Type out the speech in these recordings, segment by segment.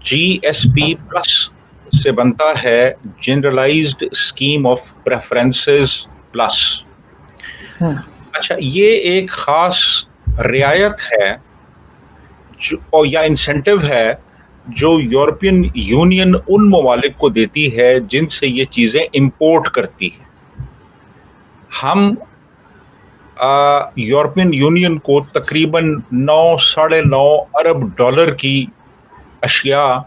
GSP plus से बनता है generalised scheme of preferences plus. अच्छा, ये एक खास रियायत है जो या इंसेंटिव है जो यूरोपियन यूनियन उन ममालिक को देती है जिनसे ये चीज़ें इंपोर्ट करती है। हम यूरोपियन यूनियन को तकरीबन 9 साढ़े 9 अरब डॉलर की अशिया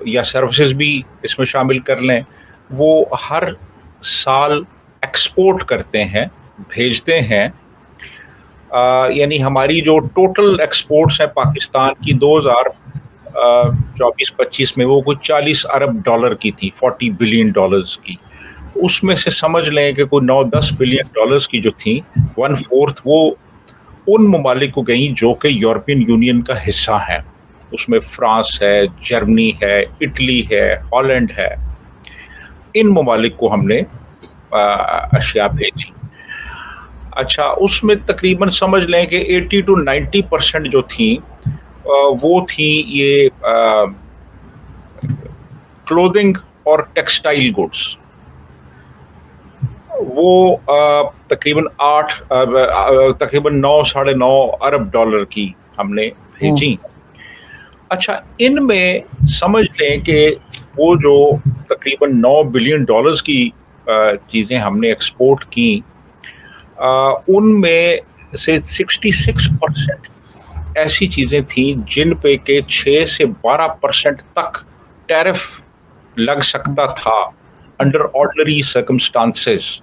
या सर्विसेज भी इसमें शामिल कर लें, वो हर साल एक्सपोर्ट करते हैं, भेजते हैं। यानी हमारी जो टोटल एक्सपोर्ट्स हैं पाकिस्तान की 2024-25 में वो कुछ 40 अरब डॉलर की थी, 40 बिलियन डॉलर्स की। उसमें से समझ लें कि कोई 9-10 बिलियन डॉलर्स की जो थी, 1/4 वो उन ममालिक को गई जो कि यूरोपियन यूनियन का हिस्सा हैं। उसमें फ्रांस है, जर्मनी है, इटली है, हॉलैंड है। इन ममालिक को हमने अशिया भेजी। अच्छा, उसमें तकरीबन समझ लें कि 80 to 90% जो थी वो थी ये क्लोथिंग और टेक्सटाइल गुड्स। वो तकरीबन 9 साढ़े 9 अरब डॉलर की हमने भेजी। अच्छा, इनमें समझ लें कि वो जो तकरीबन 9 बिलियन डॉलर्स की चीज़ें हमने एक्सपोर्ट की, उनमें से 66% ऐसी चीज़ें थी जिन पे के 6 से 12% तक टैरिफ लग सकता था अंडर ऑर्डिनरी सर्कमस्टांसेस,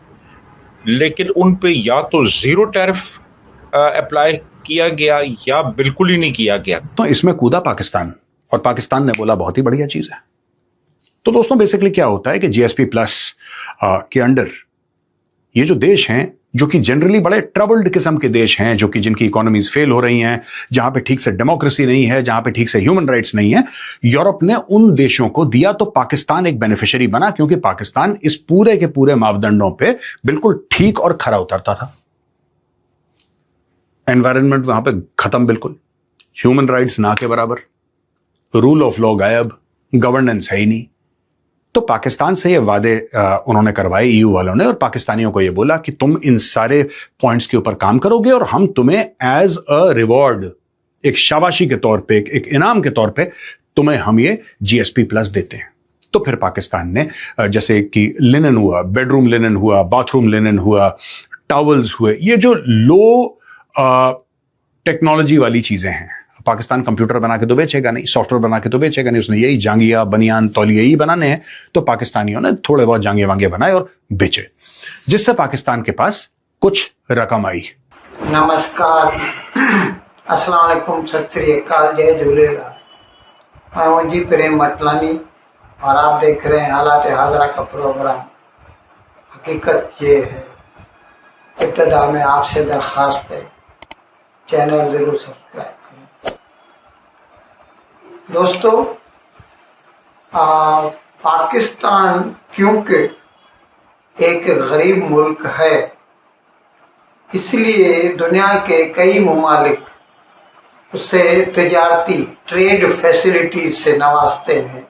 लेकिन उन पे या तो ज़ीरो टैरिफ अप्लाई किया गया या बिल्कुल ही नहीं किया गया। तो इसमें कूदा पाकिस्तान, और पाकिस्तान ने बोला बहुत ही बढ़िया चीज़ है। तो दोस्तों, बेसिकली क्या होता है कि जीएसपी प्लस के अंडर ये जो देश हैं, जो कि जनरली बड़े ट्रबल्ड किस्म के देश हैं, जो कि जिनकी इकोनॉमीज फेल हो रही हैं, जहां पे ठीक से डेमोक्रेसी नहीं है, जहां पे ठीक से ह्यूमन राइट्स नहीं है, यूरोप ने उन देशों को दिया तो पाकिस्तान एक बेनिफिशियरी बना, क्योंकि पाकिस्तान इस पूरे के पूरे मापदंडों पे बिल्कुल ठीक और खरा उतरता था। एनवायरनमेंट वहां पे खत्म, बिल्कुल ह्यूमन राइट्स ना के बराबर, रूल ऑफ लॉ गायब, गवर्नेंस है ही नहीं। तो पाकिस्तान से ये वादे उन्होंने करवाए ईयू वालों ने, और पाकिस्तानियों को ये बोला कि तुम इन सारे पॉइंट्स के ऊपर काम करोगे और हम तुम्हें एज अ रिवॉर्ड, एक शाबाशी के तौर पे, एक इनाम के तौर पे तुम्हें हम ये जीएसपी प्लस देते हैं। तो फिर पाकिस्तान ने जैसे कि लिनन हुआ, बेडरूम लिनन हुआ, बाथरूम लिनन हुआ, टॉवल्स हुए, ये जो लो टेक्नोलॉजी वाली चीजें हैं। पाकिस्तान कंप्यूटर बना के तो बेचेगा नहीं, सॉफ्टवेयर बना के तो बेचेगा नहीं, उसने यही जांगिया, बनियान, तौलिए ही बनाने हैं। तो पाकिस्तानियों ने थोड़े बहुत जांगे वांगे बनाए और बेचे, जिससे पाकिस्तान के पास कुछ रकम आई। नमस्कार, अस्सलाम वालेकुम, सत श्री अकाल, जय झूलेलाल। मैं हूं जी प्रेम मटलानी और आप देख रहे हैं हालात हाजरा का प्रोग्राम। हकीकत ये है, इब्तिदा में आपसे दरख्वास्त है, चैनल ज़रूर सब्सक्राइब करें। दोस्तों, पाकिस्तान क्योंकि एक गरीब मुल्क है, इसलिए दुनिया के कई ममालिक उसे तिजारती ट्रेड फैसिलिटीज से नवाजते हैं।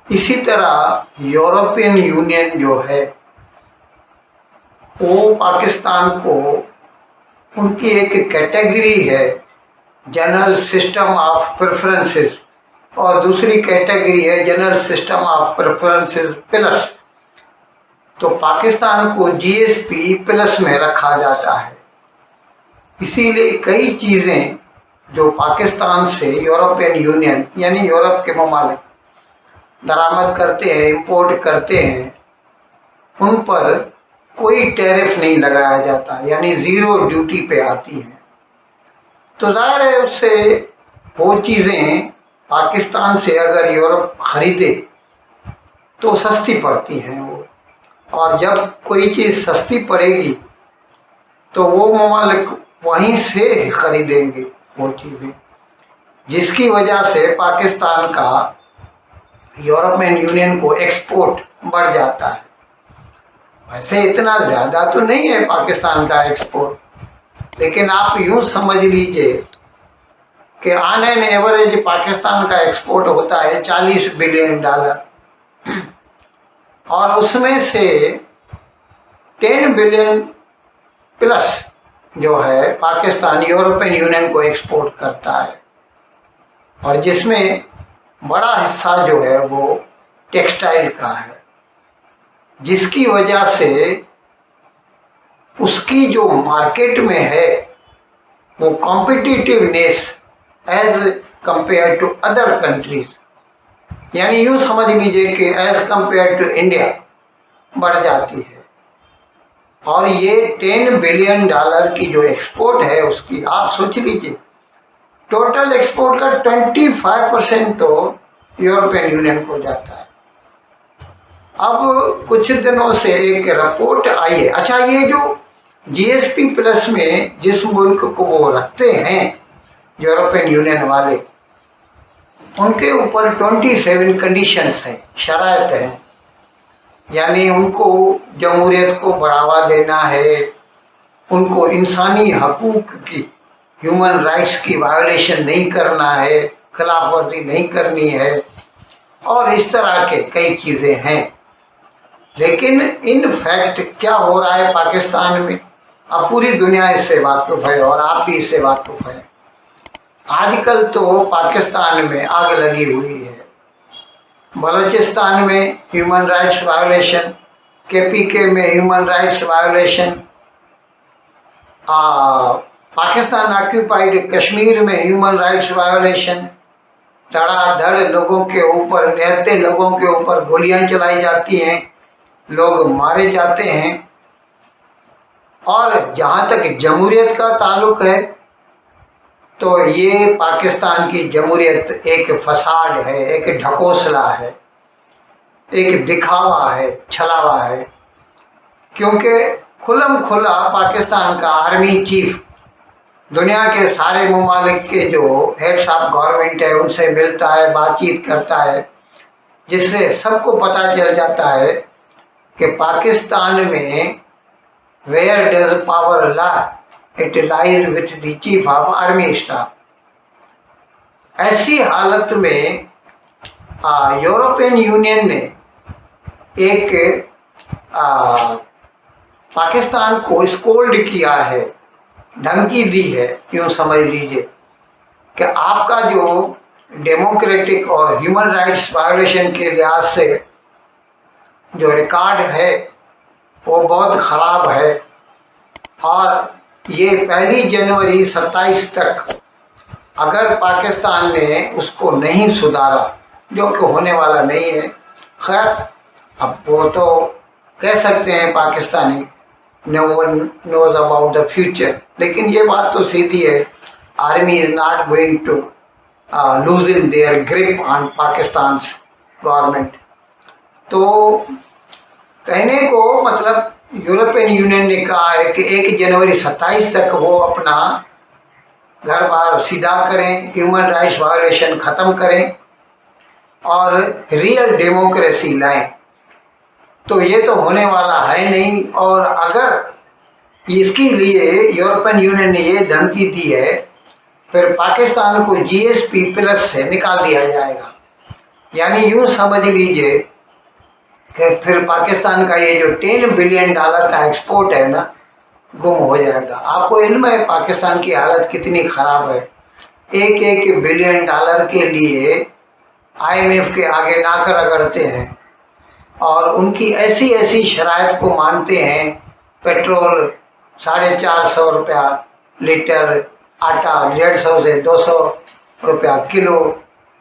इसी तरह यूरोपियन यूनियन जो है वो पाकिस्तान को, उनकी एक कैटेगरी है जनरल सिस्टम ऑफ प्रेफरेंसेस और दूसरी कैटेगरी है general system of preferences plus. तो पाकिस्तान को जीएसपी प्लस में रखा जाता है। इसीलिए कई चीज़ें जो पाकिस्तान से यूरोपियन यूनियन यानी यूरोप के ममालिक दरामद करते हैं, इंपोर्ट करते हैं, उन पर कोई टैरिफ नहीं लगाया जाता, यानी ज़ीरो ड्यूटी पे आती हैं। तो ज़ाहिर है उससे वो चीज़ें पाकिस्तान से अगर यूरोप ख़रीदे तो सस्ती पड़ती हैं वो, और जब कोई चीज़ सस्ती पड़ेगी तो वो ममालिक वहीं से ख़रीदेंगे वो चीज़ें, जिसकी वजह से पाकिस्तान का यूरोपियन यूनियन को एक्सपोर्ट बढ़ जाता है। वैसे इतना ज़्यादा तो नहीं है पाकिस्तान का एक्सपोर्ट, लेकिन आप यूँ समझ लीजिए कि ऑन एन एवरेज पाकिस्तान का एक्सपोर्ट होता है $40 बिलियन, और उसमें से 10 बिलियन प्लस जो है पाकिस्तान यूरोपियन यूनियन को एक्सपोर्ट करता है, और जिसमें बड़ा हिस्सा जो है वो टेक्सटाइल का है, जिसकी वजह से उसकी जो मार्केट में है वो competitiveness as compare to other countries, यानी यूँ समझ लीजिए कि एज कंपेयर टू इंडिया बढ़ जाती है। और ये $10 बिलियन की जो एक्सपोर्ट है उसकी आप सोच लीजिए, टोटल एक्सपोर्ट का 25% तो यूरोपियन यूनियन को जाता है। अब कुछ दिनों से एक रिपोर्ट आई है, अच्छा ये जो GSP प्लस में जिस मुल्क को वो रखते हैं यूरोपियन यूनियन वाले, उनके ऊपर 27 कंडीशंस हैं, शराइत हैं, यानी उनको जमहूरियत को बढ़ावा देना है, उनको इंसानी हकूक़ की, ह्यूमन राइट्स की वायोलेशन नहीं करना है, खिलाफ वर्जी नहीं करनी है, और इस तरह के कई चीज़ें हैं। लेकिन इन फैक्ट क्या हो रहा है पाकिस्तान में, अब पूरी दुनिया इससे वाकिफ़ है और आप भी इससे वाकिफ़ हैं। आजकल तो पाकिस्तान में आग लगी हुई है, बलूचिस्तान में ह्यूमन राइट्स वायोलेशन, KPK में human rights violation, Pakistan occupied Kashmir में ह्यूमन राइट्स वायोलेशन, धड़ाधड़ लोगों के ऊपर, निहत्थे लोगों के ऊपर गोलियां चलाई जाती हैं, लोग मारे जाते हैं। और जहाँ तक जमहूरियत का ताल्लुक़ है तो ये पाकिस्तान की जमहूरियत एक फसाड है, एक ढकोसला है, एक दिखावा है, छलावा है, क्योंकि खुल्लम खुल्ला पाकिस्तान का आर्मी चीफ दुनिया के सारे ममालिक के जो हेड्स ऑफ गवर्नमेंट है उनसे मिलता है, बातचीत करता है, जिससे सबको पता चल जाता है कि पाकिस्तान में where does power lie, it lies with the chief of army staff. ऐसी हालत में यूरोपियन यूनियन ने एक पाकिस्तान को स्कोल्ड किया है, धमकी दी है, यूँ समझ लीजिए कि आपका जो डेमोक्रेटिक और ह्यूमन राइट्स वायोलेशन के लिहाज से जो रिकॉर्ड है वो बहुत ख़राब है, और ये 1 जनवरी 27 तक अगर पाकिस्तान ने उसको नहीं सुधारा, जो कि होने वाला नहीं है, खैर अब वो तो कह सकते हैं Pakistani no one knows about the future, लेकिन ये बात तो सीधी है, army is not going to lose in their grip on Pakistan government. तो कहने को मतलब यूरोपियन यूनियन ने कहा है कि 1 जनवरी 27 तक वो अपना घर बार सीधा करें, ह्यूमन राइट्स वायोलेशन ख़त्म करें और रियल डेमोक्रेसी लाएं। तो ये तो होने वाला है नहीं, और अगर इसके लिए यूरोपियन यूनियन ने ये धमकी दी है, फिर पाकिस्तान को GSP प्लस से निकाल दिया जाएगा, यानी यूँ समझ लीजिए कि फिर पाकिस्तान का ये जो $10 बिलियन का एक्सपोर्ट है ना, गुम हो जाएगा। आपको इल्म है पाकिस्तान की हालत कितनी ख़राब है, $1 बिलियन के लिए IMF के आगे नाक रगड़ते हैं, और उनकी ऐसी ऐसी शराइत को मानते हैं, पेट्रोल 450 रुपया लीटर, आटा 150 से 200 रुपया किलो,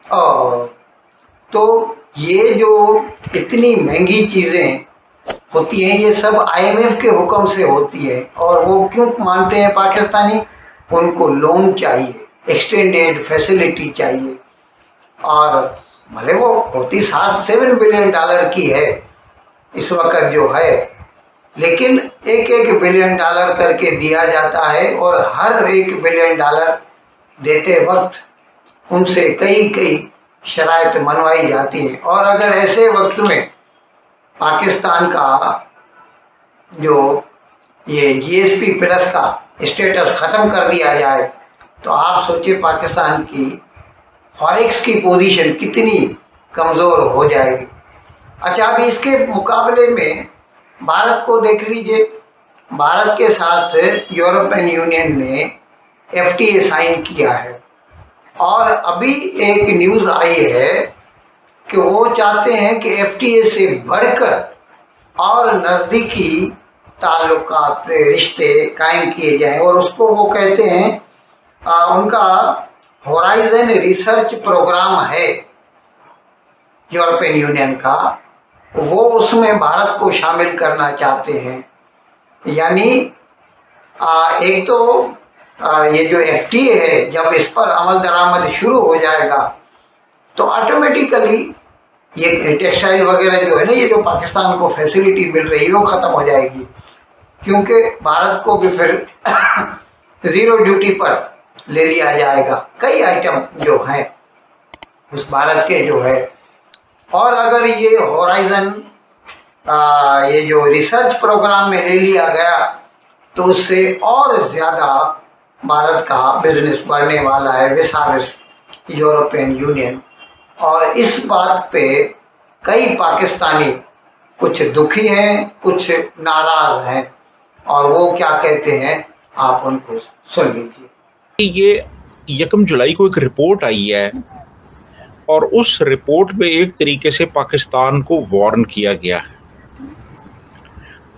और तो ये जो इतनी महंगी चीज़ें होती हैं ये सब IMF के हुक्म से होती है। और वो क्यों मानते हैं पाकिस्तानी, उनको लोन चाहिए, एक्सटेंडेड फैसिलिटी चाहिए, और भले वो होती $7 बिलियन की है इस वक्त जो है, लेकिन $1 बिलियन करके दिया जाता है, और हर $1 बिलियन देते वक्त उनसे कई शराइत मनवाई जाती हैं। और अगर ऐसे वक्त में पाकिस्तान का जो ये GSP प्लस का स्टेटस ख़त्म कर दिया जाए तो आप सोचिए पाकिस्तान की फॉरेक्स की पोजीशन कितनी कमज़ोर हो जाएगी। अच्छा, अब इसके मुकाबले में भारत को देख लीजिए। भारत के साथ यूरोपियन यूनियन ने FTA साइन किया है और अभी एक न्यूज़ आई है कि वो चाहते हैं कि FTA से बढ़कर और नज़दीकी ताल्लुकात रिश्ते कायम किए जाएं और उसको वो कहते हैं उनका होराइजन रिसर्च प्रोग्राम है यूरोपियन यूनियन का, वो उसमें भारत को शामिल करना चाहते हैं। यानी एक तो ये जो FTA है, जब इस पर अमल दरामद शुरू हो जाएगा तो ऑटोमेटिकली ये टेक्सटाइल वगैरह जो है ना, ये जो पाकिस्तान को फैसिलिटी मिल रही है वो ख़त्म हो जाएगी, क्योंकि भारत को भी फिर ज़ीरो ड्यूटी पर ले लिया जाएगा कई आइटम जो हैं उस भारत के जो है। और अगर ये होराइजन ये जो रिसर्च प्रोग्राम में ले लिया गया तो उससे और ज़्यादा भारत का बिजनेस बढ़ने वाला है विसाविस यूरोपियन यूनियन। और इस बात पे कई पाकिस्तानी कुछ दुखी हैं, कुछ नाराज़ हैं, और वो क्या कहते हैं आप उनको सुन लीजिए। ये 1 जुलाई को एक रिपोर्ट आई है और उस रिपोर्ट में एक तरीके से पाकिस्तान को वार्न किया गया है।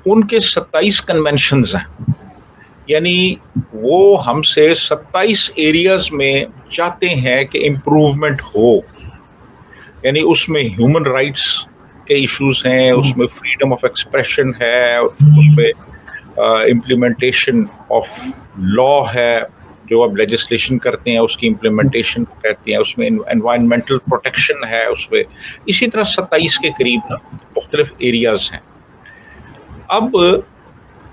उनके 27 कन्वेंशंस हैं, यानी वो हमसे 27 एरियाज में चाहते हैं कि इम्प्रूवमेंट हो। यानी उसमें ह्यूमन राइट्स के इश्यूज हैं, उसमें फ्रीडम ऑफ एक्सप्रेशन है, उसमें इम्प्लीमेंटेशन ऑफ लॉ है, जो अब लेजिस्लेशन करते हैं उसकी इम्प्लीमेंटेशन कहते हैं, उसमें एनवायरमेंटल प्रोटेक्शन है, उसमें इसी तरह 27 के करीब मुख्तलिफ एरियाज हैं। अब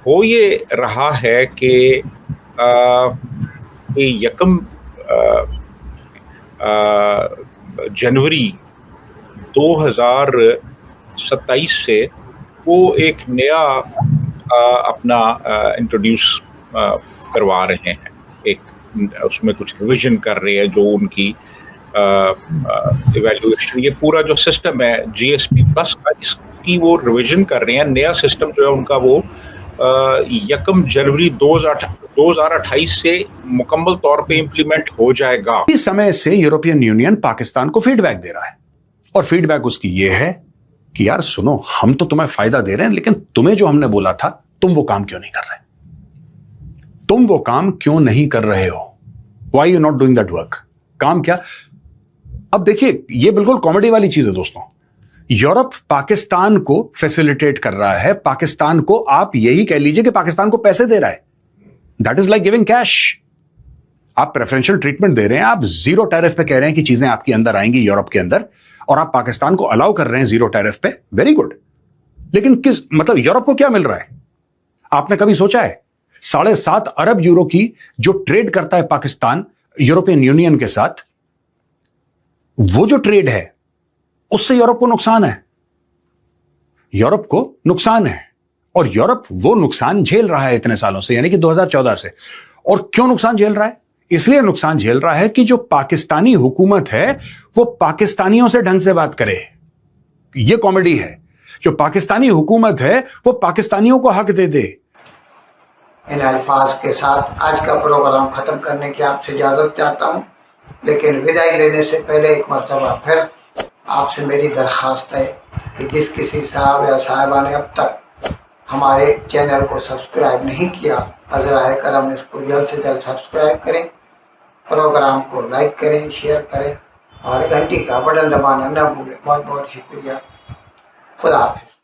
हो ये रहा है कि 1 जनवरी 2027 से वो एक नया अपना इंट्रोड्यूस करवा रहे हैं, एक उसमें कुछ रिवीजन कर रहे हैं, जो उनकी इवैल्यूएशन, ये पूरा जो सिस्टम है GSP प्लस का, इसकी वो रिवीजन कर रहे हैं। नया सिस्टम जो है उनका वो 1 जनवरी 2028 से मुकम्मल तौर पे इम्प्लीमेंट हो जाएगा। इस समय से यूरोपियन यूनियन पाकिस्तान को फीडबैक दे रहा है, और फीडबैक उसकी ये है कि यार सुनो, हम तो तुम्हें फायदा दे रहे हैं, लेकिन तुम्हें जो हमने बोला था तुम वो काम क्यों नहीं कर रहे? तुम वो काम क्यों नहीं कर रहे हो? Why you not doing that work? काम क्या? अब देखिए, ये बिल्कुल कॉमेडी वाली चीज है दोस्तों। यूरोप पाकिस्तान को फैसिलिटेट कर रहा है, पाकिस्तान को, आप यही कह लीजिए कि पाकिस्तान को पैसे दे रहा है। That is like giving cash. आप प्रेफरेंशियल ट्रीटमेंट दे रहे हैं, आप जीरो टैरिफ पे कह रहे हैं कि चीजें आपके अंदर आएंगी यूरोप के अंदर, और आप पाकिस्तान को अलाउ कर रहे हैं जीरो टैरिफ पे। Very good. लेकिन किस मतलब यूरोप को क्या मिल रहा है? आपने कभी सोचा है? 7.5 अरब यूरो की जो ट्रेड करता है पाकिस्तान यूरोपियन यूनियन के साथ, वो जो ट्रेड है उससे यूरोप को नुकसान है। यूरोप को नुकसान है, और यूरोप वो नुकसान झेल रहा है इतने सालों से, यानी कि 2014 से। और क्यों नुकसान झेल रहा है? इसलिए नुकसान झेल रहा है कि जो पाकिस्तानी हुकूमत है वो पाकिस्तानियों से ढंग से बात करे। ये कॉमेडी है। जो पाकिस्तानी हुकूमत है वो पाकिस्तानियों को हक दे दे। इन अल्फाज के साथ आज का प्रोग्राम ख़त्म करने की आपसे इजाज़त चाहता हूँ, लेकिन विदाई लेने से पहले एक मरतबा फिर आपसे मेरी दरख्वास्त है कि जिस किसी साहब या साहिबा ने अब तक हमारे चैनल को सब्सक्राइब नहीं किया, अज़राए करम इसको जल्द से जल्द सब्सक्राइब करें, प्रोग्राम को लाइक करें, शेयर करें और घंटी का बटन दबाना न भूलें। बहुत बहुत शुक्रिया। खुदा हाफिज़।